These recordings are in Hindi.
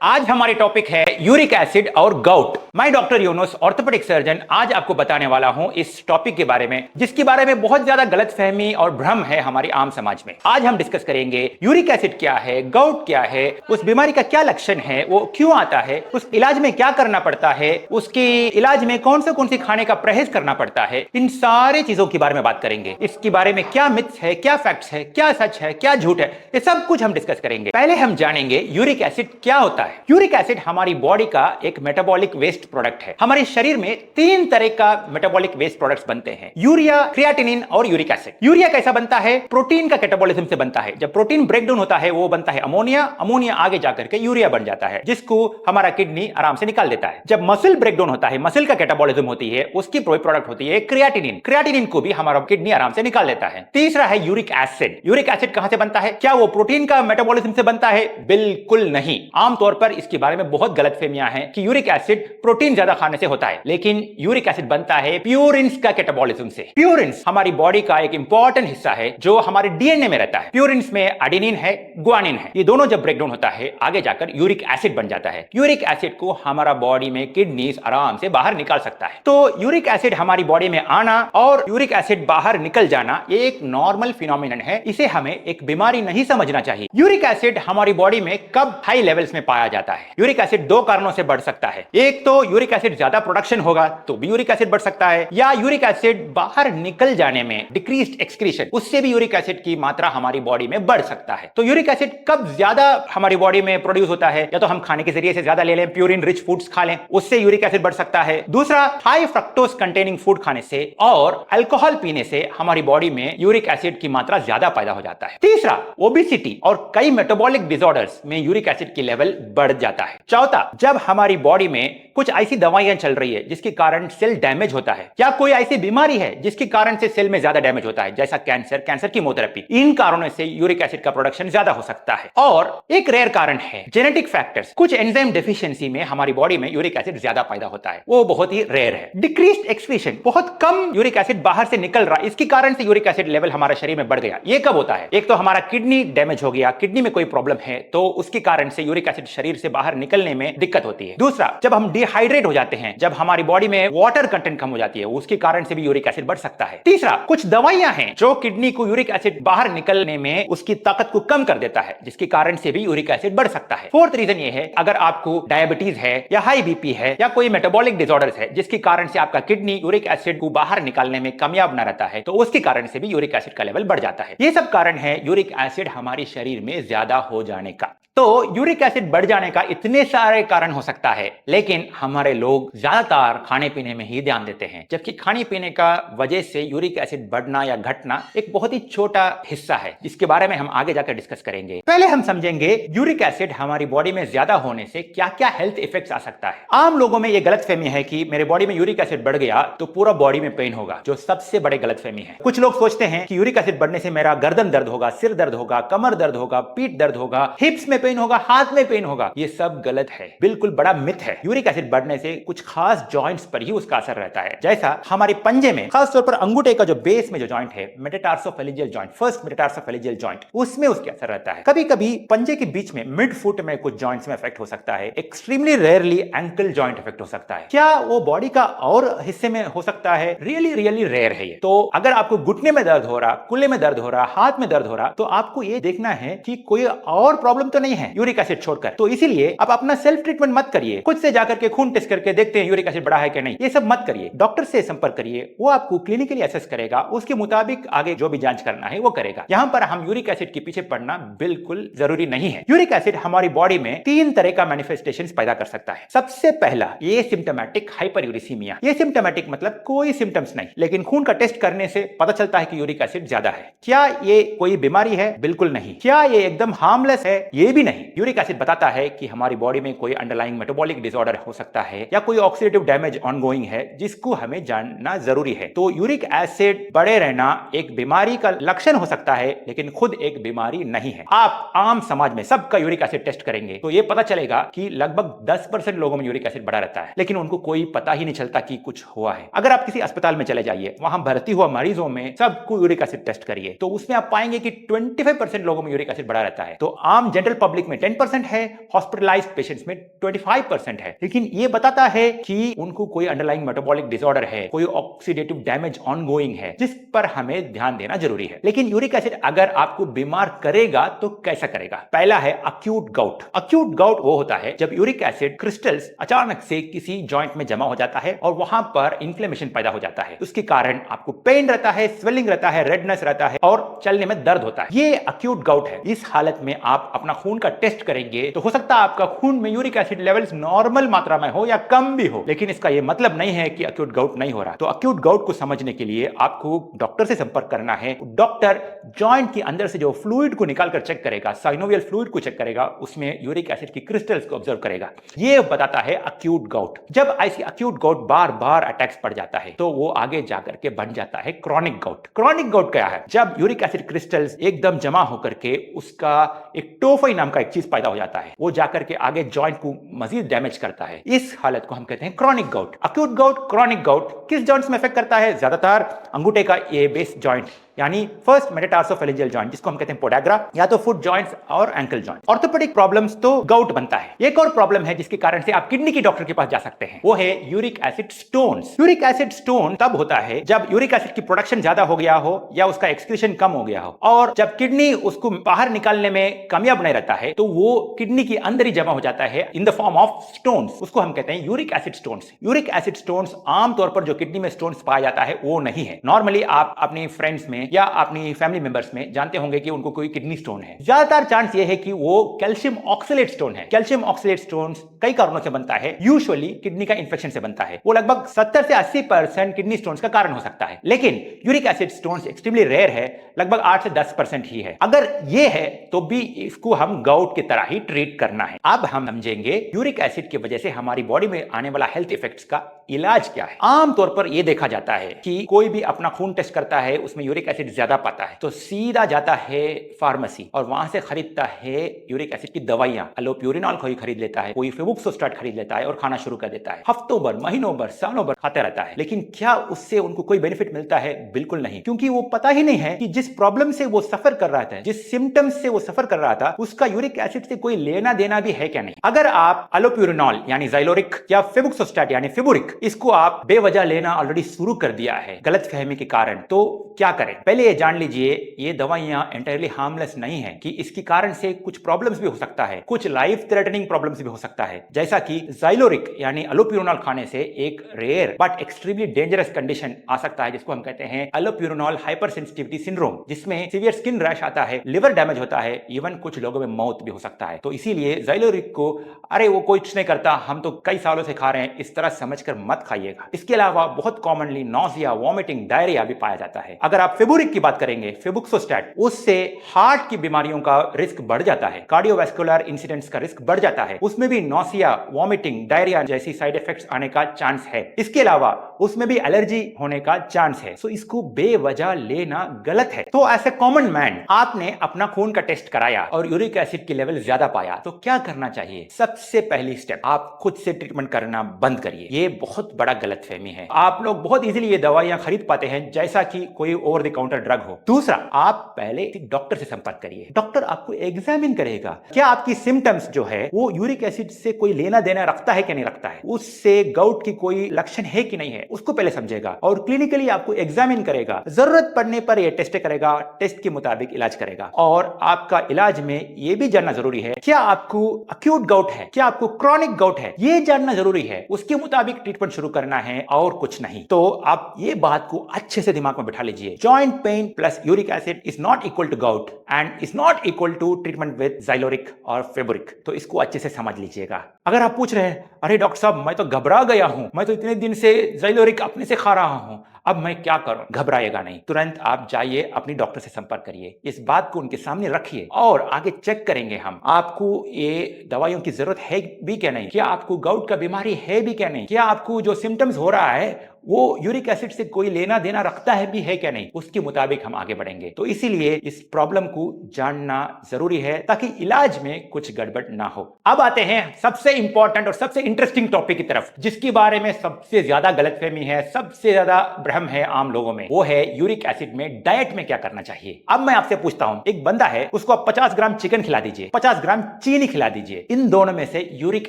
आज हमारी टॉपिक है यूरिक एसिड और गाउट। मैं डॉक्टर यूनुस, ऑर्थोपेडिक सर्जन, आज आपको बताने वाला हूं इस टॉपिक के बारे में जिसके बारे में बहुत ज्यादा गलतफहमी और भ्रम है हमारी आम समाज में। आज हम डिस्कस करेंगे यूरिक एसिड क्या है, गाउट क्या है, उस बीमारी का क्या लक्षण है, वो क्यों आता है, उस इलाज में क्या करना पड़ता है, उसकी इलाज में कौन सी खाने का परहेज करना पड़ता है। इन सारी चीजों के बारे में बात करेंगे। इसके बारे में क्या मिथ्स है, क्या फैक्ट्स है, क्या सच है, क्या झूठ है, ये सब कुछ हम डिस्कस करेंगे। पहले हम जानेंगे यूरिक एसिड क्या होता है। यूरिक एसिड हमारी बॉडी का एक मेटाबॉलिक वेस्ट प्रोडक्ट है। हमारे शरीर में तीन तरह का मेटाबॉलिक वेस्ट प्रोडक्ट्स बनते हैं, यूरिया, क्रिएटिनिन और यूरिक एसिड। यूरिया कैसा बनता है? प्रोटीन का कैटाबॉलिज्म से बनता है। जब प्रोटीन ब्रेकडाउन होता है वो बनता है अमोनिया, अमोनिया आगे जाकर के यूरिया बन जाता है जिसको हमारा किडनी आराम से निकाल देता है। जब मसल ब्रेकडाउन होता है, मसल का कैटाबॉलिज्म होती है, उसकी प्रोडक्ट होती है क्रिएटिनिन। क्रिएटिनिन को भी हमारा किडनी आराम से निकाल देता है। तीसरा है यूरिक एसिड। यूरिक एसिड कहां से बनता है? क्या वो प्रोटीन का मेटाबॉलिज्म से बनता है? बिल्कुल नहीं। आमतौर पर इसके बारे में बहुत गलतफहमियां हैं कि यूरिक एसिड प्रोटीन ज्यादा खाने से होता है, लेकिन यूरिक एसिड बनता है प्यूरिन्स का कैटाबॉलिज्म से। प्यूरिन्स हमारी बॉडी का एक इंपॉर्टेंट हिस्सा है जो हमारे डीएनए में रहता है। प्यूरिन्स में एडेनिन है, ग्वानिन है। ये दोनों जब ब्रेकडाउन होता है आगे जाकर यूरिक एसिड बन जाता है। यूरिक एसिड को हमारा बॉडी में किडनीज आराम से बाहर निकाल सकता है। तो यूरिक एसिड हमारी बॉडी में आना और यूरिक एसिड बाहर निकल जाना ये एक नॉर्मल फिनोमिनन है। इसे हमें एक बीमारी नहीं समझना चाहिए। यूरिक एसिड हमारी बॉडी में कब हाई लेवल्स में पाया जाता है? यूरिक एसिड दो कारणों से बढ़ सकता है। एक तो यूरिक एसिड ज्यादा प्रोडक्शन होगा तो भी यूरिक एसिड बढ़ सकता है, या यूरिक एसिड बाहर निकल जाने में डिक्रीज्ड एक्सक्रीशन, उससे भी यूरिक एसिड की मात्रा हमारी बॉडी में बढ़ सकता है। तो यूरिक एसिड कब ज्यादा हमारी बॉडी में प्रोड्यूस होता है? या तो हम खाने के जरिए से ज्यादा ले लें, प्यूरिन रिच फूड्स खा लें, उससे यूरिक एसिड बढ़ सकता है। दूसरा, हाई फ्रक्टोज कंटेनिंग फूड खाने से और अल्कोहल पीने से हमारी बॉडी में यूरिक एसिड की मात्रा ज्यादा पैदा हो जाता है। तीसरा, ओबेसिटी और कई मेटाबॉलिक डिसऑर्डर्स में यूरिक एसिड की लेवल बढ़ जाता है। चौथा, जब हमारी बॉडी में कुछ ऐसी दवाइयां चल रही है जिसके कारण सेल डैमेज होता है, या कोई ऐसी बीमारी है जिसके कारण से सेल में ज्यादा डैमेज होता है, जैसा कैंसर, कीमोथेरेपी, इन कारणों से यूरिक एसिड का प्रोडक्शन ज्यादा हो सकता है। और एक रेयर कारण है जेनेटिक फैक्टर्स। कुछ एंजाइम डेफिशिएंसी में हमारी बॉडी में यूरिक एसिड ज्यादा पैदा होता है, वो बहुत ही रेयर है। डिक्रीज्ड एक्सक्रीशन, बहुत कम यूरिक एसिड बाहर से निकल रहा, इसके कारण से यूरिक एसिड लेवल हमारे शरीर में बढ़ गया। ये कब होता है? एक तो हमारा किडनी डैमेज हो गया, किडनी में कोई प्रॉब्लम है तो उसके कारण से यूरिक एसिड शरीर से बाहर निकलने में दिक्कत होती है। दूसरा, जब हम डिहाइड्रेट हो जाते हैं, जब हमारी बॉडी में वाटर कंटेंट कम हो जाती है, उसके कारण से भी यूरिक एसिड बढ़ सकता है। तीसरा, कुछ दवाइयां हैं जो किडनी को यूरिक एसिड बाहर निकलने में उसकी ताकत को कम कर देता है, जिसके कारण से भी यूरिक एसिड बढ़ सकता है। फोर्थ रीजन ये है, अगर आपको डायबिटीज है या हाई बीपी है या कोई मेटाबॉलिक डिसऑर्डर्स है जिसके कारण से आपका किडनी यूरिक एसिड को बाहर निकालने में कामयाब न रहता है, तो उसके कारण से भी यूरिक एसिड का लेवल बढ़ जाता है। ये सब कारण है यूरिक एसिड हमारे शरीर में ज्यादा हो जाने का। तो यूरिक एसिड बढ़ जाने का इतने सारे कारण हो सकता है, लेकिन हमारे लोग ज्यादातर खाने पीने में ही ध्यान देते हैं, जबकि खाने पीने का वजह से यूरिक एसिड बढ़ना या घटना एक बहुत ही छोटा हिस्सा है जिसके बारे में हम आगे जाकर डिस्कस करेंगे। पहले हम समझेंगे यूरिक एसिड हमारी बॉडी में ज्यादा होने से क्या क्या हेल्थ इफेक्ट्स आ सकता है। आम लोगों में यह गलतफहमी है कि मेरे बॉडी में यूरिक एसिड बढ़ गया तो पूरा बॉडी में पेन होगा, जो सबसे बड़े गलतफहमी है। कुछ लोग सोचते हैं कि यूरिक एसिड बढ़ने से मेरा गर्दन दर्द होगा, सिर दर्द होगा, कमर दर्द होगा, पीठ दर्द होगा, हिप्स में पेन होगा, हाथ में पेन होगा। ये सब गलत है, बिल्कुल बड़ा मिथ है। यूरिक एसिड बढ़ने से कुछ खास जॉइंट्स पर ही उसका असर रहता है, जैसा हमारे पंजे में खास तौर पर अंगूठे का जो बेस में जो जॉइंट है, मेटाटार्सोफेलिंजियल जॉइंट, फर्स्ट मेटाटार्सोफेलिंजियल जॉइंट, उसमें उसके असर रहता है। कभी कभी पंजे के बीच में मिड फुट में कुछ जॉइंट्स में इफेक्ट हो सकता है। Extremely rarely ankle joint effect हो सकता है। क्या वो बॉडी का और हिस्से में हो सकता है? रियली रियली रेयर है ये। तो अगर आपको घुटने में दर्द हो रहा, कुल्ले में दर्द हो रहा, हाथ में दर्द हो रहा, तो आपको ये देखना है कि कोई और प्रॉब्लम तो नहीं है यूरिक एसिड छोड़कर। तो इसीलिए आप अपना सेल्फ ट्रीटमेंट मत करिए, खुद से जाकर के खून टेस्ट करके देखते हैं यूरिक एसिड बढ़ा है कि नहीं, ये सब मत करिए। डॉक्टर से संपर्क करिए, वो आपको क्लिनिकली असेस करेगा, उसके मुताबिक आगे जो भी जांच करना है वो करेगा। यहां पर हम यूरिक एसिड के पीछे पड़ना बिल्कुल जरूरी नहीं है। यूरिक एसिड हमारी बॉडी में तीन तरह का मैनिफेस्टेशंस पैदा कर सकता है। सबसे पहला, ये सिम्टोमेटिक हाइपरयूरिसीमिया। ये सिम्टोमेटिक मतलब कोई सिम्टम्स नहीं, लेकिन खून का टेस्ट करने से पता चलता है कि यूरिक एसिड ज्यादा है। क्या ये कोई बीमारी है? बिल्कुल नहीं। क्या ये एकदम हार्मलेस है? ये भी नहीं। यूरिक एसिड बताता है कि हमारी बॉडी में कोई अंडरलाइंग मेटाबॉलिक डिसऑर्डर हो सकता है या कोई ऑक्सीडेटिव डैमेज ऑनगोइंग है जिसको हमें जानना जरूरी है। तो यूरिक एसिड बढ़े रहना एक बीमारी का लक्षण हो सकता है, लेकिन खुद एक बीमारी नहीं है। आप आम समाज में सबका यूरिक एसिड टेस्ट करेंगे तो यह पता चलेगा कि लगभग 10% लोगों में यूरिक एसिड बढ़ा रहता है, लेकिन उनको कोई पता ही नहीं चलता कि कुछ हुआ है। अगर आप किसी अस्पताल में चले जाइए, वहां भर्ती हुआ मरीजों में सबको यूरिक एसिड टेस्ट करिए, तो उसमें आप पाएंगे कि 25% लोगों में यूरिक एसिड बढ़ा रहता है। तो आम जनरल पब्लिक में 10% है, हॉस्पिटलाइज्ड पेशेंट्स में 25% है। लेकिन ये बताता है कि उनको कोई अंडरलाइंग मेटाबॉलिक डिसऑर्डर है, कोई ऑक्सीडेटिव डैमेज ऑनगोइंग है, जिस पर हमें ध्यान देना जरूरी है। लेकिन यूरिक एसिड अगर आपको बीमार करेगा तो कैसा करेगा? पहला है अक्यूट गाउट। अक्यूट गाउट वो होता है जब यूरिक एसिड क्रिस्टल्स अचानक से किसी जॉइंट में जमा हो जाता है और वहां पर इन्फ्लेमेशन पैदा हो जाता है। उसके कारण आपको पेन रहता है, स्वेलिंग रहता है, रेडनेस रहता है और चलने में दर्द होता है। ये अक्यूट गाउट है। इस हालत में आप अपना खून का टेस्ट करेंगे तो हो सकता है आपका खून में यूरिक एसिड लेवल्स नॉर्मल मात्रा में हो या कम भी हो, लेकिन इसका यह मतलब नहीं है कि अक्यूट गाउट नहीं हो रहा। तो अक्यूट गाउट को समझने के लिए आपको डॉक्टर से संपर्क करना है। डॉक्टर जॉइंट के अंदर से जो फ्लूइड को निकालकर चेक करेगा, साइनोवियल फ्लूइड को चेक करेगा, उसमें यूरिक एसिड की क्रिस्टल्स को ऑब्जर्व करेगा। यह बताता है अक्यूट गाउट। जब ऐसी अक्यूट गाउट बार बार अटैक्स पड़ जाता है तो वो आगे जाकर के बन जाता है क्रॉनिक गाउट। क्रॉनिक गाउट क्या है? जब यूरिक एसिड क्रिस्टल्स एकदम जमा होकर के उसका एक टोफाई नाम का एक चीज पैदा हो जाता है, वो जाकर के आगे जॉइंट को मजीद डैमेज करता है। इस हालत को हम कहते हैं chronic gout. Acute gout, chronic gout किस जॉइंट्स में इफेक्ट करता है? ज्यादातर अंगूठे का ये बेस जॉइंट यानी फर्स्ट मेटाटार्सोफेरेंजियल जॉइंट, जिसको हम कहते हैं पोडाग्रा, या तो फुट जॉइंट्स और एंकल जॉइंट। ऑर्थोपेडिक प्रॉब्लम्स तो गाउट बनता है। एक और प्रॉब्लम है जिसके कारण से आप किडनी के डॉक्टर के पास जा सकते हैं, वो है uric acid stones. Uric acid stone तब होता है जब यूरिक एसिड की प्रोडक्शन ज्यादा हो गया हो या उसका एक्सक्रीशन कम हो गया हो, और जब किडनी उसको बाहर निकालने में कामयाब नहीं रहता है तो वो किडनी के अंदर ही जमा हो जाता है in the form of stones. उसको हम कहते हैं uric acid stones. Uric acid stones आमतौर पर जो किडनी में स्टोन्स पाया जाता है वो नहीं है। नॉर्मली आप अपनी फ्रेंड्स में या अपनी फैमिली मेंबर्स में जानते होंगे कि उनको कोई किडनी स्टोन है। ज्यादातर चांस ये है कि वो कैल्शियम ऑक्सलेट स्टोन है। कैल्शियम ऑक्सलेट स्टोन कई कारणों से बनता है, यूजुअली किडनी का इंफेक्शन से बनता है। वो लगभग 70 से 80% किडनी स्टोन्स का कारण हो सकता है। लेकिन uric acid stones extremely rare है, लगभग 8 से 10% ही है। अगर ये है तो भी इसको हम गाउट की तरह ही ट्रीट करना है। अब हम समझेंगे यूरिक एसिड की वजह से हमारी बॉडी में आने वाला हेल्थ इफेक्ट्स का इलाज क्या है। आमतौर पर यह देखा जाता है कि कोई भी अपना खून टेस्ट करता है, उसमें यूरिक एसिड ज्यादा पाता है तो सीधा जाता है फार्मेसी और वहां से खरीदता है यूरिक एसिड की दवाइयां। अलोप्यूरिनॉल कोई खरीद लेता है, कोई फेबुक्सोस्टैट खरीद लेता है और खाना शुरू कर देता है। हफ्तों भर, महीनों भर, सालों भर खाता रहता है। लेकिन क्या उससे उनको कोई बेनिफिट मिलता है? बिल्कुल नहीं, क्योंकि वो पता ही नहीं है कि जिस प्रॉब्लम से वो सफर कर रहा था, जिस सिम्टम्स से वो सफर कर रहा था, उसका यूरिक एसिड से कोई लेना देना भी है क्या नहीं। अगर आप अलोप्यूरिनॉल यानी ज़ाइलोरिक या फेबुक्सोस्टैट यानी फेबुरिक, इसको आप बेवजह लेना ऑलरेडी शुरू कर दिया है गलतफहमी के कारण, तो क्या करें? पहले ये जान लीजिए ये दवाइयां एंटायरली हार्मलेस नहीं है, कि इसके कारण से कुछ प्रॉब्लम्स भी हो सकता है, कुछ लाइफ थ्रेटनिंग प्रॉब्लम्स भी हो सकता है। जैसा कि ज़ाइलोरिक यानी अलोप्यूरिनॉल खाने से एक rare but extremely dangerous condition आ सकता है, जिसको हम कहते हैं अलोप्यूरिनॉल हाइपरसेंसिटिविटी सिंड्रोम, जिसमें सीवियर स्किन रैश आता है, लिवर डैमेज होता है, इवन कुछ लोगों में मौत भी हो सकता है। तो इसीलिए ज़ाइलोरिक को अरे वो कुछ नहीं करता, हम तो कई सालों से खा रहे हैं, इस तरह समझकर मत खाइएगा। इसके अलावा बहुत कॉमनली नॉजिया, वॉमिटिंग, डायरिया भी पाया जाता है। अगर आप फेबुरिक की बात करेंगे, फेबुक्सोस्टैट, उससे हार्ट की बीमारियों का रिस्क बढ़ जाता है, कार्डियोवैस्कुलर इंसिडेंट्स का रिस्क बढ़ जाता है, उसमें भी नॉसिया, वॉमिटिंग, डायरिया जैसी साइड इफेक्ट्स आने का चांस है। इसके अलावा उसमें भी एलर्जी होने का चांस है। सो इसको बेवजह लेना गलत है। तो एज ए कॉमन मैन आपने अपना खून का टेस्ट कराया और यूरिक एसिड की लेवल ज्यादा पाया तो क्या करना चाहिए? सबसे पहली स्टेप, आप खुद से ट्रीटमेंट करना बंद करिए। ये बहुत बड़ा गलतफहमी है। आप लोग बहुत इजीली ये दवाइयां खरीद पाते हैं जैसा कि कोई ओवर द काउंटर ड्रग हो। दूसरा, आप पहले डॉक्टर से संपर्क करिए। डॉक्टर आपको एग्जामिन करेगा, क्या आपकी सिम्टम्स जो है वो यूरिक एसिड से कोई लेना देना रखता है कि नहीं रखता है, उससे गाउट की कोई लक्षण है कि नहीं है, उसको पहले समझेगा और क्लिनिकली आपको एग्जामिन करेगा। जरूरत पड़ने पर ये टेस्ट करेगा, टेस्ट के मुताबिक इलाज करेगा। और आपका इलाज में ये भी जानना जरूरी है, क्या आपको अक्यूट गाउट है, क्या आपको क्रॉनिक गाउट है, ये जानना जरूरी है। उसके मुताबिक ट्रीटमेंट शुरू करना है और कुछ नहीं। तो आप ये बात को अच्छे से दिमाग में बैठा लीजिए, joint pain plus uric acid is not equal to gout and is not equal to treatment with Zyloric और फेबुरिक। तो इसको अच्छे से समझ लीजिएगा। अगर आप पूछ रहे हैं, अरे डॉक्टर साहब मैं तो घबरा गया हूं, मैं तो इतने दिन से ज़ाइलोरिक अपने से खा रहा हूं, अब मैं क्या करूं? घबराएगा नहीं, तुरंत आप जाइए अपनी डॉक्टर से संपर्क करिए, इस बात को उनके सामने रखिए और आगे चेक करेंगे हम आपको ये दवाइयों की जरूरत है भी क्या नहीं, क्या आपको गाउट का बीमारी है भी क्या नहीं, क्या आपको जो सिम्टम्स हो रहा है वो यूरिक एसिड से कोई लेना देना रखता है भी है क्या नहीं, उसके मुताबिक हम आगे बढ़ेंगे। तो इसीलिए इस प्रॉब्लम को जानना जरूरी है ताकि इलाज में कुछ गड़बड़ ना हो। अब आते हैं सबसे इंपॉर्टेंट और सबसे इंटरेस्टिंग टॉपिक की तरफ, जिसके बारे में सबसे ज्यादा गलतफहमी है, सबसे ज्यादा भ्रम है आम लोगों में। वो है यूरिक एसिड में डाइट में क्या करना चाहिए। अब मैं आपसे पूछता हूं, एक बंदा है, उसको आप 50 ग्राम चिकन खिला दीजिए, 50 ग्राम चीनी खिला दीजिए, इन दोनों में से यूरिक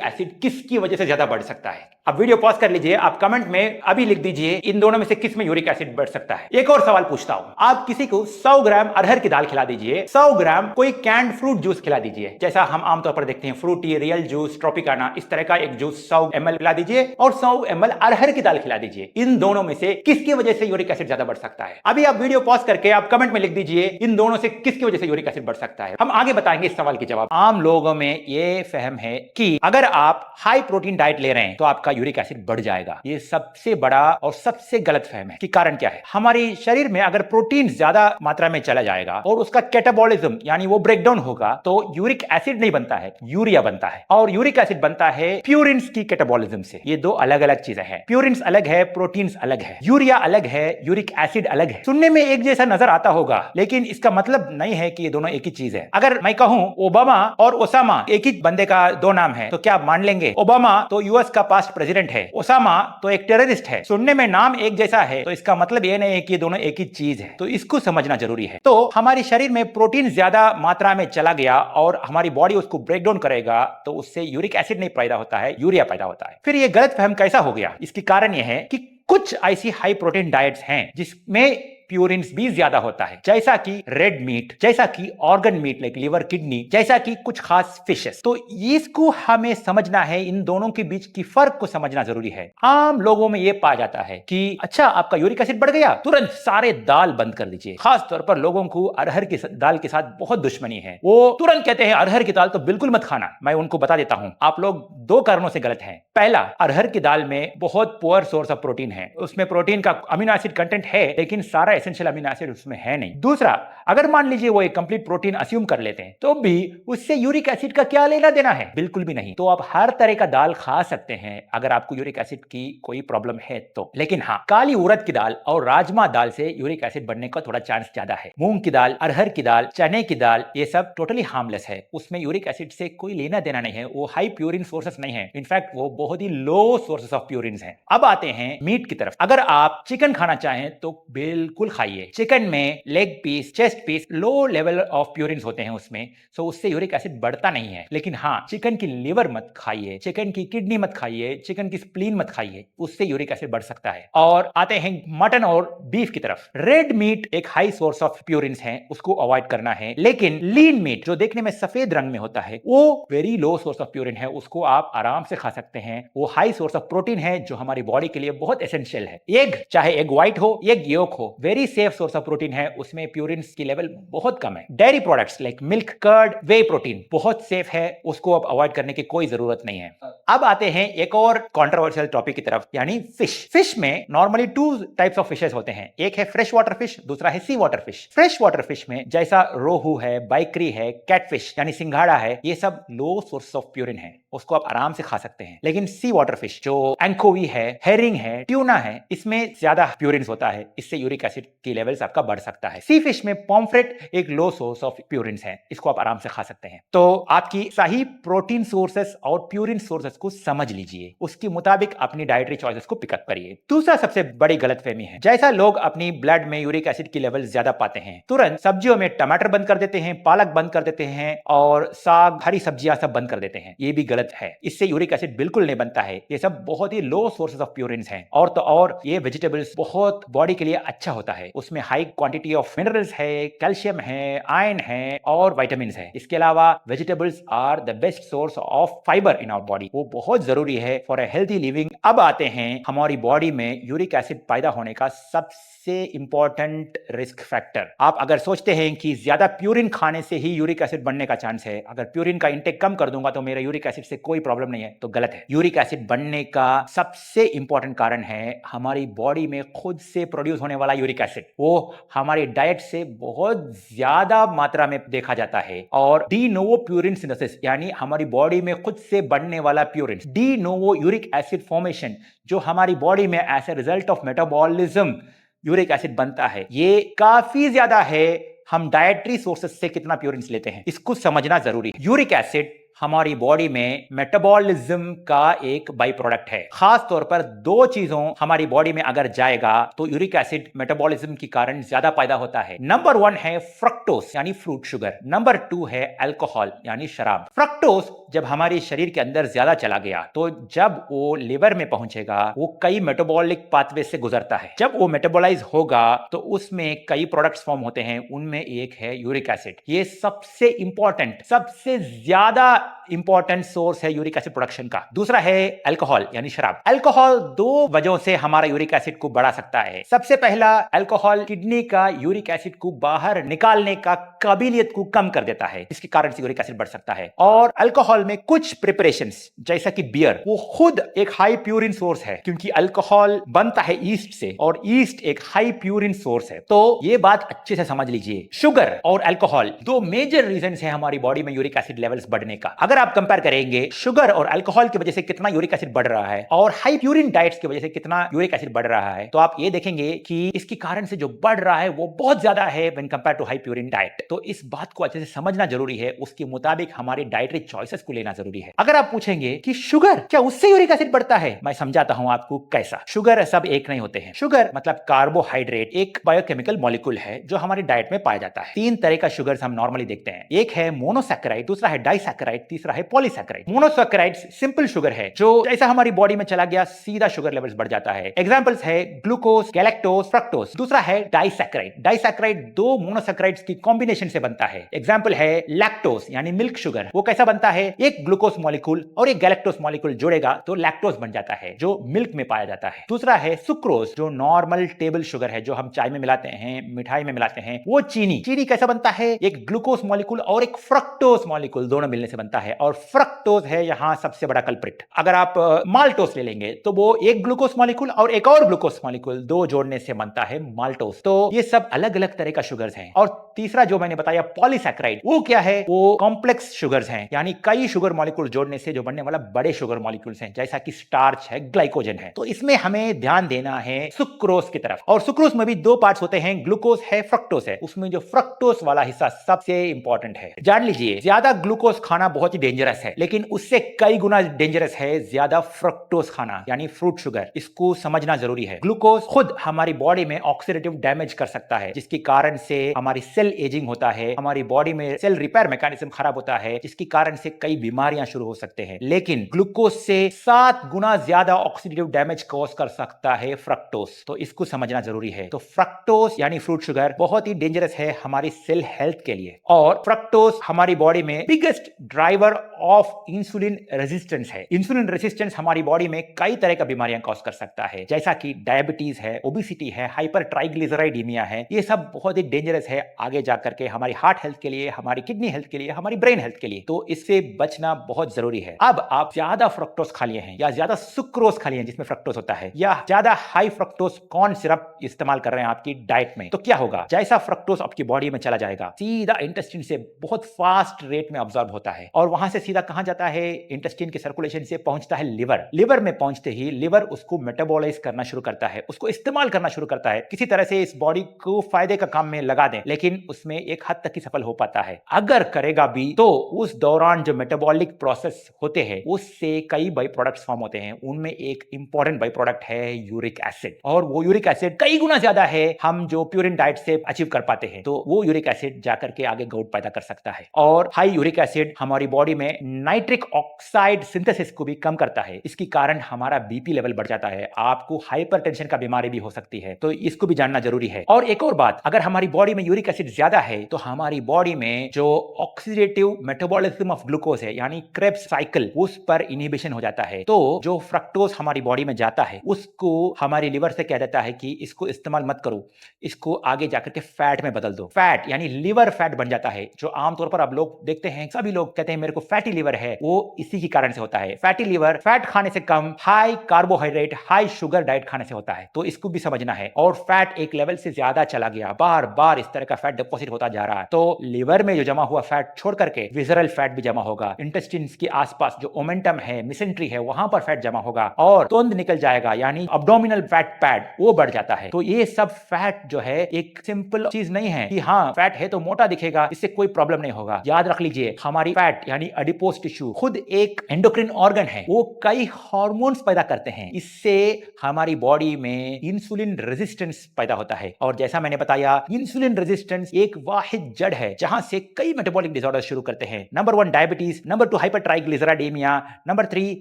एसिड किसकी वजह से ज्यादा बढ़ सकता है? अब वीडियो पॉज कर लीजिए, आप कमेंट में अभी लिख दीजिए इन दोनों में से किस में यूरिक एसिड बढ़ सकता है। एक और सवाल पूछता हूं, आप किसी को 100 ग्राम अरहर की दाल खिला दीजिए, 100 ग्राम कोई कैंड फ्रूट जूस खिला दीजिए, जैसा हम आमतौर पर देखते हैं फ्रूटी, रियल जूस, ट्रॉपिकाना, इस तरह का एक जूस 100 ml खिला दीजिए और 100 ml अरहर की दाल खिला दीजिए, इन दोनों में से किसकी वजह से यूरिक एसिड ज्यादा बढ़ सकता है? अभी आप वीडियो पॉज करके आप कमेंट में लिख दीजिए इन दोनों से किसकी वजह से यूरिक एसिड बढ़ सकता है। हम आगे बताएंगे इस सवाल के जवाब। आम लोगों में यह फहम है कि अगर आप हाई प्रोटीन डाइट ले रहे हैं तो आपका यूरिक एसिड बढ़ जाएगा। ये सबसे बड़ा और सबसे गलत फहम है। कि कारण क्या है? हमारे शरीर में अगर प्रोटीन ज्यादा मात्रा में चला जाएगा और उसका कैटाबॉलिज्म यानी वो ब्रेकडाउन होगा तो यूरिक एसिड नहीं बनता है, यूरिया बनता है, और यूरिक एसिड बनता है प्यूरिन्स की कैटाबॉलिज्म से। ये दो अलग अलग चीजें हैं। प्यूरिन्स अलग है, प्रोटीन्स अलग है, यूरिया अलग है, यूरिक एसिड अलग है। सुनने में एक जैसा नजर आता होगा, लेकिन इसका मतलब नहीं है कि ये दोनों एक ही चीज है। अगर मैं कहूं ओबामा और ओसामा एक ही बंदे का दो नाम है तो क्या आप मान लेंगे? ओबामा तो यूएस का पास्ट प्रेसिडेंट है, ओसामा तो एक टेररिस्ट है। सुनने में नाम एक जैसा है तो इसका मतलब ये नहीं है कि दोनों एक ही चीज है। तो इसको समझना जरूरी है। तो हमारे शरीर में प्रोटीन ज्यादा मात्रा में चला गया और हमारी बॉडी उसको ब्रेक डाउन करेगा तो उससे यूरिक एसिड नहीं पैदा होता है, यूरिया पैदा होता है। फिर ये गलत फहम कैसा हो गया? इसकी कारण यह है कि कुछ ऐसी हाई प्रोटीन डाइट्स हैं जिसमें प्यूरिन्स भी ज्यादा होता है, जैसा कि रेड मीट, जैसा कि organ meet like liver, kidney, जैसा कि कुछ खास फिशेस। तो इसको हमें समझना है, इन दोनों के बीच की फर्क को समझना जरूरी है। आम लोगों में यह पाया जाता है कि अच्छा आपका यूरिक एसिड बढ़ गया, तुरंत सारे दाल बंद कर दीजिए। खास तौर पर लोगों को अरहर की दाल के साथ बहुत दुश्मनी है, वो तुरंत कहते हैं अरहर की दाल तो बिल्कुल मत खाना। मैं उनको बता देता हूं, आप लोग दो कारणों से गलत हैं। पहला, अरहर की दाल में बहुत पुअर सोर्स ऑफ प्रोटीन है, उसमें प्रोटीन का अमीनो एसिड कंटेंट है लेकिन सारा एसेंशियल अमीनो एसिड उसमें है नहीं। दूसरा, अगर मान लीजिए वो एक कंप्लीट प्रोटीन अस्यूम कर लेते हैं तो भी उससे यूरिक एसिड का क्या लेना देना है? बिल्कुल भी नहीं। तो आप हर तरह का दाल खा सकते हैं अगर आपको यूरिक एसिड की कोई प्रॉब्लम है तो। लेकिन हाँ, काली उड़द की दाल और राजमा दाल से यूरिक एसिड बढ़ने का थोड़ा चांस ज्यादा है। मूंग की दाल, अरहर की दाल, चने की दाल, ये सब टोटली हार्मलेस है, उसमें यूरिक एसिड से कोई लेना देना नहीं है। वो हाई प्यूरिन सोर्सेस नहीं है, इनफैक्ट वो बहुत ही लो सोर्सेस ऑफ प्यूरिन है। अब आते हैं मीट की तरफ। अगर आप चिकन खाना चाहें तो बिल्कुल खाइए। चिकन में leg piece, chest piece low level of purines होते हैं उसमें, सो उससे यूरिक एसिड बढ़ता नहीं है। लेकिन हाँ, चिकन की लिवर मत खाइए, चिकन की किडनी मत खाइए, चिकन की स्प्लीन मत खाइए, उससे यूरिक एसिड बढ़ सकता है। और आते हैं मटन और बीफ की तरफ। रेड मीट एक हाई सोर्स ऑफ प्यूरिन्स है, उसको अवॉइड करना है। लेकिन लीन मीट जो देखने में सफेद रंग में होता है वो very low source of purine है, उसको आप आराम से खा सकते हैं। वो हाई सोर्स ऑफ प्रोटीन है जो हमारी बॉडी के लिए बहुत एसेंशियल है। एग, चाहे एग व्हाइट हो, एग येल्क हो, very safe source of protein है, उसमें प्यूरिन्स की लेवल बहुत कम है। Dairy products like milk, curd, whey protein बहुत सेफ है, उसको आप अवॉइड करने की कोई जरूरत नहीं है। अब आते हैं एक और कंट्रोवर्शियल टॉपिक की तरफ, यानी फिश। फिश में normally two types of fishes होते हैं, एक है फ्रेश वाटर फिश, दूसरा है sea water fish. Fresh water fish में जैसा रोहू है, बाइकरी है, कैटफिश यानी सिंघाड़ा है, ये सब लो सोर्स ऑफ प्यूरिन है, उसको आप आराम से खा सकते हैं। लेकिन सी वाटर फिश जो एंकोवी है, हेरिंग है, ट्यूना है, इसमें ज्यादा प्यूरिन होता है, इससे यूरिक एसिड की लेवल्स आपका बढ़ सकता है। सी फिश में पॉम्फ्रेट एक लो सोर्स ऑफ प्यूरिन है, इसको आप आराम से खा सकते हैं। तो आपकी सही प्रोटीन सोर्सेस और प्यूरिन सोर्सेस को समझ लीजिए, उसके मुताबिक अपनी डाइटरी चॉइसेस को पिकअप करिए। दूसरा सबसे बड़ी गलतफहमी है, जैसा लोग अपनी ब्लड में यूरिक एसिड की लेवल ज्यादा पाते हैं, तुरंत सब्जियों में टमाटर बंद कर देते हैं, पालक बंद कर देते हैं और साग, हरी सब्जियां सब बंद कर देते हैं। ये भी गलत है, इससे यूरिक एसिड बिल्कुल नहीं बनता है। ये सब बहुत ही लो सोर्सेस ऑफ प्यूरिन हैं। और तो और ये वेजिटेबल्स बहुत बॉडी के लिए अच्छा होता है, उसमें हाई क्वांटिटी ऑफ मिनरल्स है, कैल्शियम है, आयरन है और विटामिन है। इसके अलावा vegetables are the best source of fibre in our body, वो बहुत जरूरी है फॉर ए हेल्थी लिविंग। अब आते हैं हमारी बॉडी में यूरिक एसिड पैदा होने का सबसे इंपॉर्टेंट रिस्क फैक्टर। आप अगर सोचते हैं कि ज्यादा प्यूरिन खाने से ही यूरिक एसिड बढ़ने का चांस है, अगर प्यूरिन का इंटेक कम कर दूंगा तो मेरा यूरिक एसिड इससे कोई प्रॉब्लम नहीं है, तो गलत है। यूरिक एसिड बनने का सबसे इंपॉर्टेंट कारण है हमारी बॉडी में खुद से प्रोड्यूस होने वाला यूरिक एसिड। वो हमारी डाइट से बहुत ज्यादा मात्रा में देखा जाता है। और डी नोवो प्यूरिन सिंथेसिस यानी हमारी बॉडी में खुद से बनने वाला purine, de novo uric acid formation जो हमारी बॉडी में as a result of metabolism uric acid बनता है, ये काफी ज्यादा है हम डाइटरी सोर्सेस से कितना प्यूरिन लेते हैं, इसको समझना जरूरी है। यूरिक एसिड हमारी बॉडी में मेटाबॉलिज्म का एक बाई प्रोडक्ट है। खास तौर पर दो चीजों हमारी बॉडी में अगर जाएगा तो यूरिक एसिड मेटाबॉलिज्म के कारण ज्यादा पैदा होता है। नंबर 1 है फ्रक्टोज यानी फ्रूट शुगर, नंबर 2 है अल्कोहल यानी शराब। फ्रक्टोज जब हमारे शरीर के अंदर ज्यादा चला गया तो जब वो लिवर में पहुंचेगा वो कई मेटाबॉलिक पाथवे से गुजरता है। जब वो मेटाबॉलाइज होगा तो उसमें कई प्रोडक्ट्स फॉर्म होते हैं, उनमें एक है यूरिक एसिड। ये सबसे इंपॉर्टेंट, सबसे ज्यादा इंपॉर्टेंट सोर्स है यूरिक एसिड प्रोडक्शन का। दूसरा है अल्कोहल यानी शराब। अल्कोहल दो वजहों से हमारा यूरिक एसिड को बढ़ा सकता है। सबसे पहला, अल्कोहल किडनी का यूरिक एसिड को बाहर निकालने का काबिलियत को कम कर देता है, इसके कारण से यूरिक एसिड बढ़ सकता है। और अल्कोहल में कुछ प्रिपरेशंस जैसा कि बियर, वो खुद एक हाई प्यूरिन सोर्स है क्योंकि अल्कोहल बनता है ईस्ट से और ईस्ट एक हाई प्यूरिन सोर्स है। तो ये बात अच्छे से समझ लीजिए। शुगर और अल्कोहल दो मेजर रीजंस है हमारी बॉडी में यूरिक एसिड लेवल्स बढ़ने का। अगर आप कंपेयर करेंगे शुगर और अल्कोहल की वजह से कितना यूरिक एसिड बढ़ रहा है और हाई प्यूरिन डाइट्स की वजह से कितना यूरिक एसिड बढ़ रहा है, तो आप ये देखेंगे कि इसके कारण से जो बढ़ रहा है वो बहुत ज्यादा है when compare to high purine diet. तो इस बात को अच्छे से समझना जरूरी है, उसके मुताबिक हमारी डाइटरी चॉइसेस को लेना जरूरी है। अगर आप पूछेंगे कि शुगर क्या उससे यूरिक एसिड बढ़ता है, मैं समझाता हूं आपको कैसा। शुगर सब एक नहीं होते हैं। शुगर मतलब कार्बोहाइड्रेट एक बायोकेमिकल मॉलिक्यूल है जो हमारी डाइट में पाया जाता है। तीन तरह का शुगर हम नॉर्मली देखते हैं, एक है मोनोसैकेराइड, दूसरा है डाइसैकेराइड, तीसरा है पॉलीसैकेराइड। मोनोसैकेराइड सिंपल शुगर है जो जैसा हमारी बॉडी में चला गया सीधा शुगर लेवल्स बढ़ जाता है। एग्जांपल्स है ग्लूकोज, गैलेक्टोज, फ्रक्टोज। दूसरा है डाइसैकेराइड। डाइसैकेराइड दो मोनोसैकेराइड्स की कॉम्बिनेशन से बनता है। एग्जांपल है लैक्टोज यानी मिल्क शुगर। वो कैसा बनता है, एक ग्लूकोज मॉलिक्यूल और एक गैलेक्टोज मॉलिक्यूल जोड़ेगा तो लैक्टोज बन जाता है जो मिल्क में पाया जाता है। दूसरा है सुक्रोज जो नॉर्मल टेबल शुगर है जो हम चाय में मिलाते हैं, मिठाई में मिलाते हैं। वो चीनी। चीनी कैसा बनता है, एक ग्लूकोज मॉलिक्यूल और एक फ्रक्टोज मॉलिक्यूल दोनों मिलने से बनता है और फ्रक्टोज है यहां सबसे बड़ा कल्प्रिट। अगर आप माल्टोस ले लेंगे तो वो एक ग्लूकोज मॉलिक्यूल और एक और ग्लूकोज मॉलिक्यूल दो जोड़ने से बनता है माल्टोस। तो ये सब अलग अलग तरह का शुगर्स हैं। और तीसरा जो मैंने बताया पॉलीसैकेराइड, वो क्या है, वो कॉम्प्लेक्स शुगर्स हैं यानी कई शुगर मॉलिक्यूल जोड़ने से जो बनने वाला बड़े शुगर मॉलिक्यूल्स हैं, जैसा कि स्टार्च है, ग्लाइकोजन है। तो इसमें हमें ध्यान देना है सुक्रोज की तरफ। और सुक्रोज में भी दो पार्ट्स होते हैं, ग्लूकोज है, फ्रक्टोज है। उसमें जो फ्रक्टोज वाला हिस्सा सबसे इंपॉर्टेंट है। जान लीजिए ज्यादा ग्लूकोज खाना बहुत ही डेंजरस है, लेकिन उससे कई गुना डेंजरस है ज्यादा फ्रक्टोज खाना यानी फ्रूट शुगर। इसको समझना जरूरी है। ग्लूकोज खुद हमारी बॉडी में ऑक्सीडेटिव डैमेज कर सकता है जिसके कारण से हमारी सेल एजिंग होता है, हमारी बॉडी में सेल रिपेयर मैकेनिज्म खराब होता है जिसके कारण से कई बीमारियां शुरू हो सकते हैं। लेकिन ग्लूकोज से 7 गुना ज्यादा ऑक्सीडेटिव डैमेज कॉज कर सकता है फ्रक्टोज। तो इसको समझना जरूरी है। तो फ्रक्टोज यानी फ्रूट शुगर बहुत ही डेंजरस है हमारी सेल हेल्थ के लिए। और फ्रक्टोज हमारी बॉडी में biggest driver of insulin resistance है। इंसुलिन रेजिस्टेंस हमारी बॉडी में कई तरह का बीमारियां कॉज कर सकता है, जैसा कि डायबिटीज है, ओबेसिटी है, हाइपर ट्राइग्लिसराइडीमिया है। ये सब बहुत ही डेंजरस है आगे जाकर के हमारी हार्ट हेल्थ के लिए, हमारी किडनी हेल्थ के लिए, हमारी ब्रेन हेल्थ के लिए। तो इससे बचना बहुत जरूरी है। अब आप ज्यादा फ्रक्टोज खा लिए हैं या ज्यादा सुक्रोज खा लिए हैं जिसमें फ्रक्टोज होता है, या ज्यादा हाई फ्रक्टोज कॉर्न सिरप इस्तेमाल कर रहे हैं आपकी डाइट में, तो क्या होगा, जैसा फ्रक्टोज आपकी बॉडी में चला जाएगा सीधा इंटेस्टाइन से बहुत फास्ट रेट में ऑब्जॉर्ब होता है और वहां से सीधा कहां जाता है, इंटेस्टाइन के सर्कुलेशन से पहुंचता है लिवर। लिवर में पहुंचते ही लिवर उसको मेटाबॉलाइज करना शुरू करता है, उसको इस्तेमाल करना शुरू करता है, किसी तरह से इस बॉडी को फायदे का काम में लगा दें, लेकिन उसमें एक हद तक ही सफल हो पाता है। अगर करेगा भी तो उस दौरान जो मेटाबॉलिक प्रोसेस होते हैं उससे कई बाई प्रोडक्ट्स फॉर्म होते हैं। उनमें एक इंपॉर्टेंट बाई प्रोडक्ट है यूरिक एसिड, और वो यूरिक एसिड कई गुना ज्यादा है हम जो प्यूरिन डाइट से अचीव कर पाते हैं। तो वो यूरिक एसिड जाकर के आगे गाउट पैदा कर सकता है। और हाई यूरिक एसिड हमारी बॉडी में नाइट्रिक ऑक्साइड सिंथेसिस को भी कम करता है, इसके कारण हमारा बीपी लेवल बढ़ जाता है, आपको हाइपरटेंशन का बीमारी भी हो सकती है। तो इसको भी जानना जरूरी है। और एक और बात, अगर हमारी बॉडी में यूरिक एसिड ज्यादा है तो हमारी बॉडी में जो ऑक्सीडेटिव मेटाबॉलिज्म ऑफ ग्लूकोज है यानी क्रेब्स साइकिल, उस पर इनहिबिशन हो जाता है। तो जो फ्रक्टोज हमारी बॉडी में जाता है उसको हमारी लिवर से कह देता है कि इसको इस्तेमाल मत करो, इसको आगे जाकर के फैट में बदल दो। फैट यानी लिवर फैट बन जाता है, जो आमतौर पर आप लोग देखते हैं, सभी लोग कहते हैं मेरे को फैटी लिवर है, वो इसी के कारण से होता है। फैटी लिवर फैट खाने से कम high carbohydrate high sugar diet खाने से होता है, तो इसको भी समझना है। और फैट एक लेवल से ज्यादा चला गया, बार बार इस तरह का फैट डिपॉजिट होता जा रहा है, तो लिवर में जो जमा हुआ फैट छोड़ करके विजरल फैट भी जमा होगा, इंटेस्टाइन्स के आसपास जो ओमेंटम है, मिसेंट्री है, वहां पर फैट जमा होगा और तोंद निकल जाएगा, यानी अब्डोमिनल फैट पैड वो बढ़ जाता है। तो ये सब फैट जो है एक सिंपल चीज नहीं है कि हाँ फैट है तो मोटा दिखेगा, इससे कोई प्रॉब्लम नहीं होगा। याद रख लीजिए, हमारी फैट यानी एडिपोज टिश्यू खुद एक एंडोक्रिन ऑर्गन है, वो कई हार्मोन्स पैदा करते हैं, इससे हमारी बॉडी में इंसुलिन रेजिस्टेंस पैदा होता है। और जैसा मैंने बताया, इंसुलिन रेजिस्टेंस एक वाहिद जड़ है जहां से कई मेटाबॉलिक डिसऑर्डर शुरू करते हैं। Number 1 diabetes, number 2 hypertriglyceridemia, number 3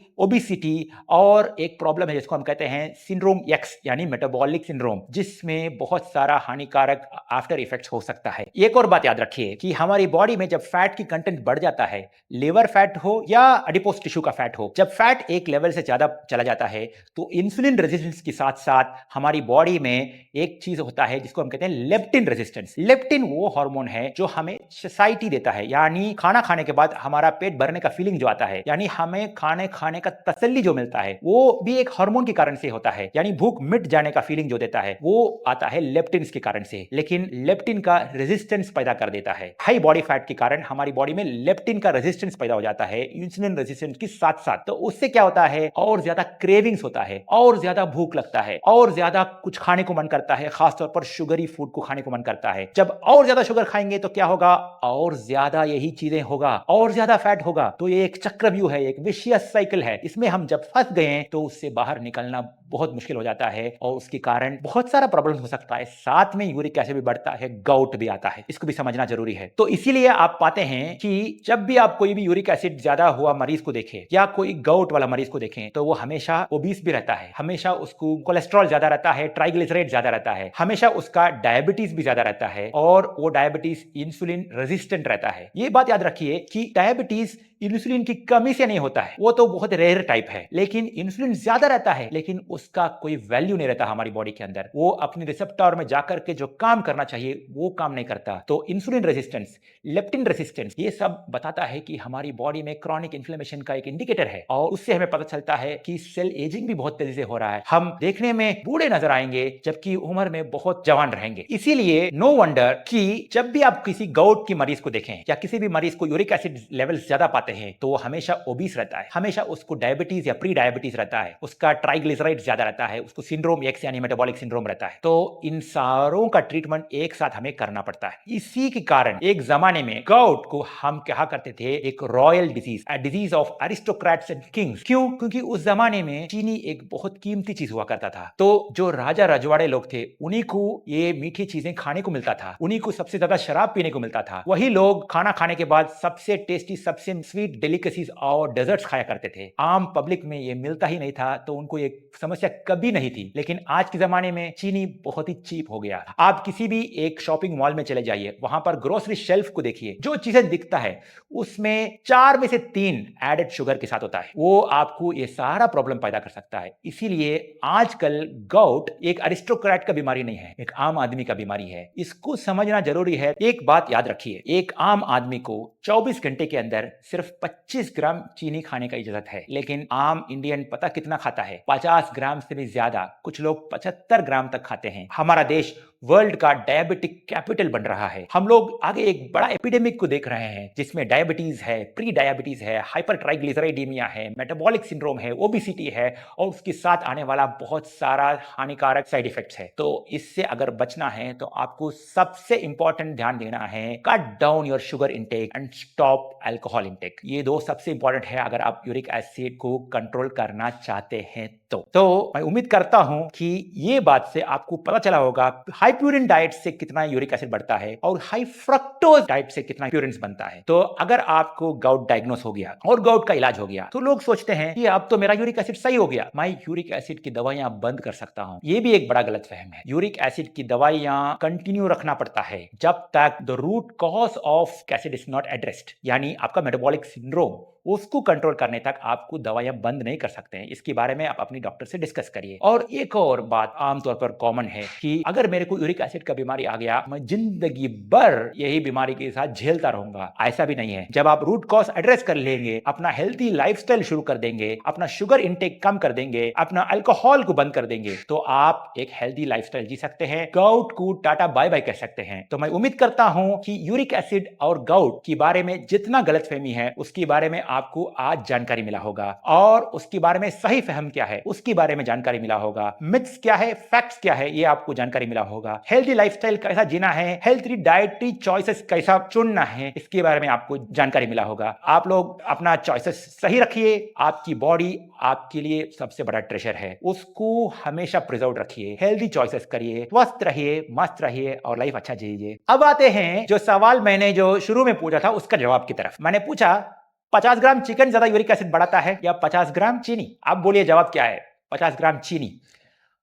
obesity, और एक प्रॉब्लम है जिसको हम कहते हैं सिंड्रोम एक्स यानी मेटाबॉलिक सिंड्रोम, जिसमें बहुत सारा हानिकारक आफ्टर इफेक्ट्स हो सकता है। एक और बात याद रखिए कि हमारी बॉडी में जब फैट की कंटेंट बढ़ जाता है, लिवर फैट हो या एडिपोज टिश्यू का फैट हो, जब फैट एक लेवल से ज्यादा चला जाता है तो इंसुलिन रेजिस्टेंस के साथ साथ हमारी बॉडी में एक चीज होता है जिसको हम कहते हैं लेप्टिन रेजिस्टेंस। लेप्टिन वो हार्मोन है जो हमें ससाइटी देता है, यानी खाना खाने के बाद हमारा पेट भरने का फीलिंग जो आता है, यानी हमें खाने का तसल्ली जो मिलता है, वो भी एक हार्मोन के कारण से होता है, यानी भूख मिट जाने का फीलिंग जो देता है वो आता है लेप्टिन के कारण से। लेकिन लेप्टिन का रेजिस्टेंस पैदा कर देता है, हाई बॉडी फैट के कारण हमारी बॉडी में लेप्टिन का रेजिस्टेंस पैदा हो जाता है इंसुलिन रेजिस्टेंस के साथ साथ। तो उससे क्या होता है, और ज्यादा क्रेविंग्स होता है, और ज्यादा भूख लगता है, और ज्यादा कुछ खाने को मन करता है, खासतौर पर शुगरी फूड को खाने को मन करता है। जब और ज्यादा शुगर खाएंगे तो क्या होगा, और ज्यादा यही चीजें होगा, और ज्यादा फैट होगा। तो ये एक चक्रव्यूह है, एक विशियस साइकिल है। इसमें हम जब फंस गए तो उससे बाहर निकलना बहुत मुश्किल हो जाता है और उसके कारण बहुत सारा प्रॉब्लम हो सकता है। साथ में यूरिक एसिड भी बढ़ता है, गाउट भी आता है, इसको भी समझना जरूरी है। तो इसीलिए आप पाते हैं कि जब भी आप कोई भी यूरिक एसिड ज्यादा हुआ मरीज को देखें या कोई गाउट वाला मरीज को देखें तो वो हमेशा ओबीस भी रहता है, हमेशा उसको कोलेस्ट्रॉल ज्यादा रहता है, ट्राइग्लिसराइड ज्यादा रहता है, हमेशा उसका डायबिटीज भी ज्यादा रहता है, और वो डायबिटीज इंसुलिन रेजिस्टेंट रहता है। ये बात याद रखिए कि डायबिटीज इंसुलिन की कमी से नहीं होता है, वो तो बहुत रेयर टाइप है, लेकिन इंसुलिन ज्यादा रहता है लेकिन उसका कोई वैल्यू नहीं रहता हमारी बॉडी के अंदर, वो अपने रिसेप्टर में जाकर के जो काम करना चाहिए वो काम नहीं करता। तो इंसुलिन रेजिस्टेंस, लेप्टिन रेजिस्टेंस, ये सब बताता है कि हमारी बॉडी में क्रॉनिक इन्फ्लेमेशन का एक इंडिकेटर है, और उससे हमें पता चलता है कि सेल एजिंग भी बहुत तेजी से हो रहा है, हम देखने में बूढ़े नजर आएंगे जबकि उम्र में बहुत जवान रहेंगे। इसीलिए नो वंडर कि जब भी आप किसी गाउट की मरीज को देखें या किसी भी मरीज को यूरिक एसिड लेवल ज्यादा पाते हैं तो वो हमेशा ओबीस रहता है, हमेशा उसको डायबिटीज या प्री डायबिटीज रहता है, उसका ट्राइग्लिसराइड ज्यादा रहता है, उसको सिंड्रोम एक्स यानी मेटाबॉलिक सिंड्रोम रहता है। तो इन सारों का ट्रीटमेंट एक साथ हमें करना पड़ता है। इसी के कारण एक जमाने में गाउट को हम कहा करते थे एक royal disease, a disease of aristocrats and Kings. क्यों? क्योंकि उस जमाने में चीनी एक बहुत कीमती चीज हुआ करता था, तो जो राजा रजवाड़े लोग थे उन्हीं को ये मीठी चीजें खाने को मिलता था, उन्हीं को सबसे ज्यादा शराब पीने को मिलता था। वही लोग खाना खाने के बाद सबसे टेस्टी, सबसे स्वीट डेलिकेसीज और डेजर्ट्स खाया करते थे। आम पब्लिक में ये मिलता ही नहीं था, तो उनको ये समस्या कभी नहीं थी। लेकिन आज के जमाने में चीनी बहुत ही चीप हो गया। आप किसी भी एक शॉपिंग मॉल में चले जाइए, वहां पर ग्रोसरी शेल्फ को देखिए, जो चीजें दिखता है उसमें 4 में से 3 एडेड शुगर के साथ होता है, वो आपको ये सारा प्रॉब्लम पैदा कर सकता है। इसीलिए आजकल गाउट एक अरिस्टोक्रेट का बीमारी नहीं है, एक आम आदमी का बीमारी है। इसको समझना जरूरी है। एक बात याद रखिए, एक आम आदमी को 24 घंटे के अंदर सिर्फ 25 ग्राम चीनी खाने का इजाजत है, लेकिन आम इंडियन पता कितना खाता है? 50 ग्राम से भी ज्यादा, कुछ लोग 75 ग्राम तक खाते हैं। हमारा देश वर्ल्ड का डायबिटिक कैपिटल बन रहा है। हम लोग आगे एक बड़ा एपिडेमिक को देख रहे हैं जिसमें डायबिटीज है, प्री डायबिटीज है, हाइपर ट्राइग्लिसराइडेमिया है, मेटाबॉलिक सिंड्रोम है, ओबेसिटी है, और उसके साथ आने वाला बहुत सारा हानिकारक साइड इफेक्ट्स है। तो इससे अगर बचना है तो आपको सबसे इंपॉर्टेंट ध्यान देना है, cut down your sugar intake and stop alcohol intake. ये दो सबसे इंपॉर्टेंट है अगर आप यूरिक एसिड को कंट्रोल करना चाहते हैं तो मैं उम्मीद करता हूं कि ये बात से आपको पता चला होगा हाई प्यूरिन डाइट से कितना यूरिक एसिड बढ़ता है और हाई फ्रक्टोज डाइट से कितना प्यूरिन बनता है। तो अगर आपको गाउट डायग्नोस हो गया और गाउट का इलाज हो गया तो लोग सोचते हैं कि अब तो मेरा यूरिक एसिड सही हो गया, मैं यूरिक एसिड की दवाइयां बंद कर सकता हूं। ये भी एक बड़ा गलत फहम है। यूरिक एसिड की दवाइयां कंटिन्यू रखना पड़ता है जब तक the root cause of acid is not addressed, यानी आपका मेटाबॉलिक सिंड्रोम उसको कंट्रोल करने तक आपको दवाइयां बंद नहीं कर सकते हैं। इसके बारे में आप अपनी डॉक्टर से डिस्कस करिए। और एक और बात आमतौर पर कॉमन है कि अगर मेरे को यूरिक एसिड का बीमारी आ गया, मैं जिंदगी भर यही बीमारी के साथ झेलता रहूंगा, ऐसा भी नहीं है। जब आप रूट कॉज एड्रेस कर लेंगे, अपना हेल्थी लाइफस्टाइल शुरू कर देंगे, अपना शुगर इंटेक कम कर देंगे, अपना अल्कोहल को बंद कर देंगे, तो आप एक हेल्थी लाइफस्टाइल जी सकते हैं। गाउट को टाटा बाय बाय कह सकते हैं। तो मैं उम्मीद करता हूं कि यूरिक एसिड और गाउट के बारे में जितना गलतफहमी है उसके बारे में आपको आज जानकारी मिला होगा, और उसके बारे में सही फहम क्या है उसके बारे में जानकारी मिला होगा। मिथ्स क्या है, फैक्ट्स क्या है, ये आपको जानकारी मिला होगा। हेल्थी लाइफस्टाइल कैसा जीना है, हेल्थी डाइटरी चॉइसेस कैसा चुनना है, इसके बारे में आपको जानकारी मिला होगा। आप लोग अपना चॉइसेस सही रखिए। आपकी बॉडी आपके लिए सबसे बड़ा ट्रेजर है, उसको हमेशा प्रिजर्व रखिए। हेल्थी चॉइसेस करिए, स्वस्थ रहिए, मस्त रहिए और लाइफ अच्छा जीजिए। अब आते हैं जो सवाल मैंने जो शुरू में पूछा था उसका जवाब की तरफ। मैंने पूछा 50 ग्राम चिकन ज्यादा यूरिक एसिड बढ़ाता है या 50 ग्राम चीनी? आप बोलिए जवाब क्या है? 50 ग्राम चीनी।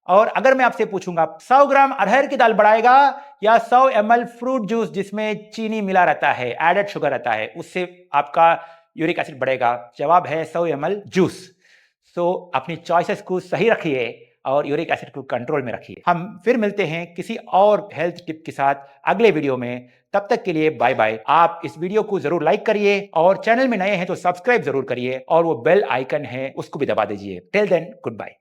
और अगर मैं आपसे पूछूंगा 100 ग्राम अरहर की दाल बढ़ाएगा या 100 ml फ्रूट जूस जिसमें चीनी मिला रहता है, एडेड शुगर रहता है, उससे आपका यूरिक एसिड बढ़ेगा? जवाब है 100 ml जूस। सो अपनी चॉइसेस को सही रखिए और यूरिक एसिड को कंट्रोल में रखिए। हम फिर मिलते हैं किसी और हेल्थ टिप के साथ अगले वीडियो में। तब तक के लिए बाय बाय। आप इस वीडियो को जरूर लाइक करिए और चैनल में नए हैं तो सब्सक्राइब जरूर करिए और वो बेल आइकन है उसको भी दबा दीजिए। Till then good bye.